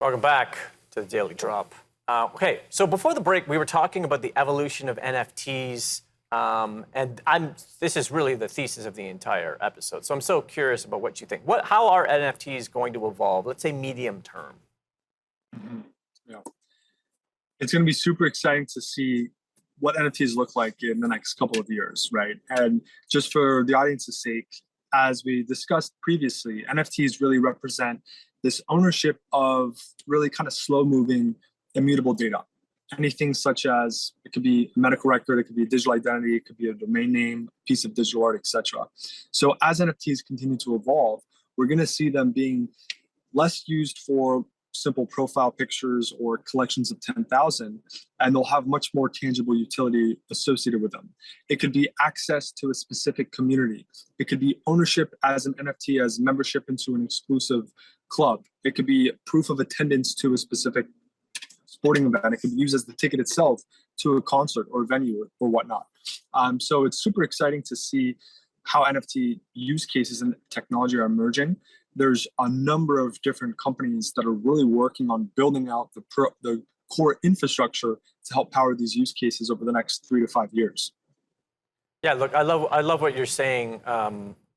Welcome back to the Daily Drop. Okay, so before the break, we were talking about the evolution of NFTs, this is really the thesis of the entire episode. So I'm so curious about what you think. How are NFTs going to evolve? Let's say medium term. Yeah, it's going to be super exciting to see what NFTs look like in the next couple of years, right? And just for the audience's sake, as we discussed previously, NFTs really represent this ownership of really kind of slow-moving, immutable data. Anything such as, it could be a medical record, it could be a digital identity, it could be a domain name, a piece of digital art, etc. So as NFTs continue to evolve, we're going to see them being less used for simple profile pictures or collections of 10,000, and they'll have much more tangible utility associated with them. It could be access to a specific community. It could be ownership as an NFT, as membership into an exclusive club. It could be proof of attendance to a specific sporting event. It could be used as the ticket itself to a concert or venue or whatnot. So it's super exciting to see how NFT use cases and technology are emerging. There's a number of different companies that are really working on building out the core infrastructure to help power these use cases over the next 3 to 5 years. Yeah, look, I love what you're saying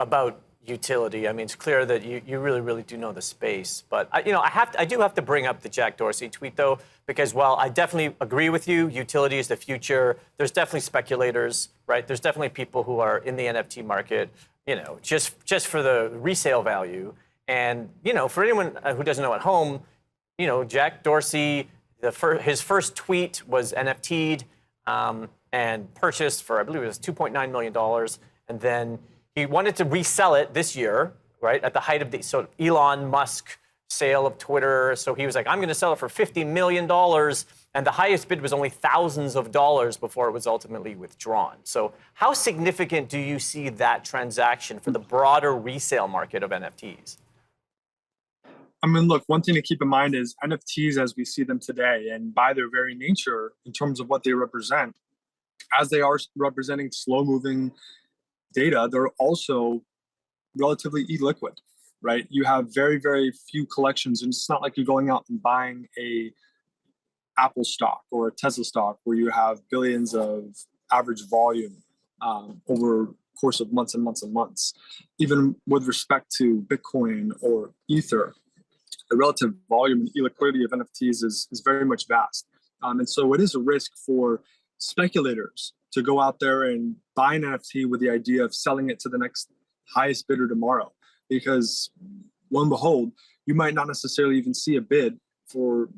about utility. I mean, it's clear that you really do know the space. But I do have to bring up the Jack Dorsey tweet though, because while I definitely agree with you, utility is the future. There's definitely speculators, right? There's definitely people who are in the NFT market, just for the resale value. And for anyone who doesn't know at home, Jack Dorsey, his first tweet was NFT'd and purchased for, I believe it was $2.9 million, and then he wanted to resell it this year, right, at the height of the Elon Musk sale of Twitter. So he was like, I'm going to sell it for $50 million. And the highest bid was only thousands of dollars before it was ultimately withdrawn. So how significant do you see that transaction for the broader resale market of NFTs? I mean, look, one thing to keep in mind is NFTs as we see them today, and by their very nature, in terms of what they represent, as they are representing slow-moving data, they're also relatively illiquid, right? You have very few collections, and it's not like you're going out and buying a Apple stock or a Tesla stock where you have billions of average volume over the course of months and months and months. Even with respect to Bitcoin or Ether, the relative volume and illiquidity of NFTs is very much vast. And so it is a risk for speculators to go out there and buy an NFT with the idea of selling it to the next highest bidder tomorrow. Because lo and behold, you might not necessarily even see a bid for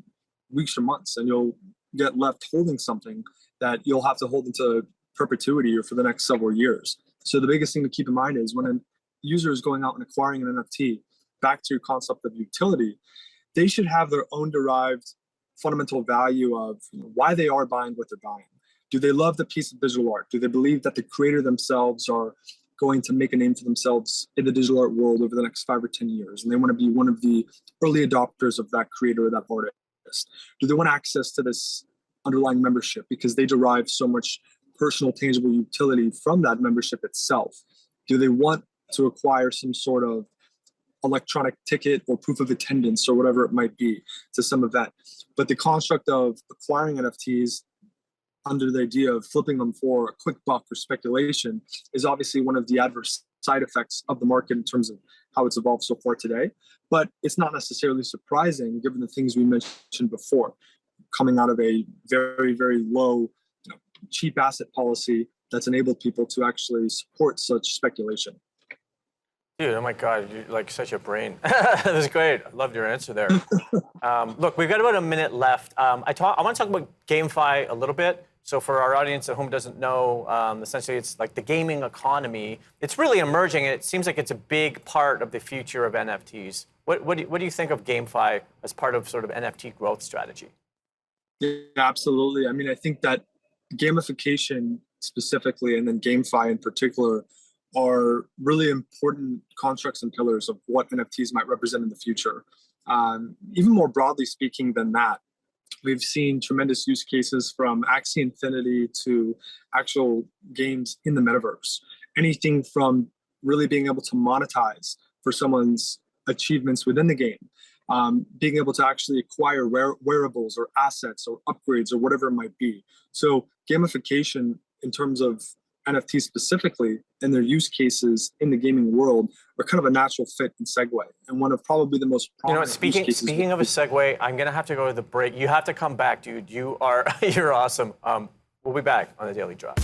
weeks or months, and you'll get left holding something that you'll have to hold into perpetuity or for the next several years. So the biggest thing to keep in mind is when a user is going out and acquiring an NFT, back to your concept of utility, they should have their own derived fundamental value of why they are buying what they're buying. Do they love the piece of digital art? Do they believe that the creator themselves are going to make a name for themselves in the digital art world over the next 5 or 10 years? And they want to be one of the early adopters of that creator or that artist? Do they want access to this underlying membership because they derive so much personal, tangible utility from that membership itself? Do they want to acquire some sort of electronic ticket or proof of attendance or whatever it might be to some event? But the construct of acquiring NFTs under the idea of flipping them for a quick buck or speculation is obviously one of the adverse side effects of the market in terms of how it's evolved so far today. But it's not necessarily surprising given the things we mentioned before, coming out of a very low, cheap asset policy that's enabled people to actually support such speculation. Dude, oh my God, you're like such a brain. That was great. I loved your answer there. Look, we've got about a minute left. I want to talk about GameFi a little bit. So for our audience at home doesn't know, essentially it's like the gaming economy. It's really emerging, and it seems like it's a big part of the future of NFTs. What do you think of GameFi as part of sort of NFT growth strategy? Yeah, absolutely. I mean, I think that gamification specifically, and then GameFi in particular, are really important constructs and pillars of what NFTs might represent in the future. Even more broadly speaking than that, we've seen tremendous use cases from Axie Infinity to actual games in the metaverse. Anything from really being able to monetize for someone's achievements within the game being able to actually acquire wearables or assets or upgrades or whatever it might be. So gamification in terms of NFTs specifically and their use cases in the gaming world are kind of a natural fit and segue, and one of probably the most prominent speaking of a segue, I'm gonna have to go to the break. You have to come back, dude. You're awesome. We'll be back on the Daily Drop.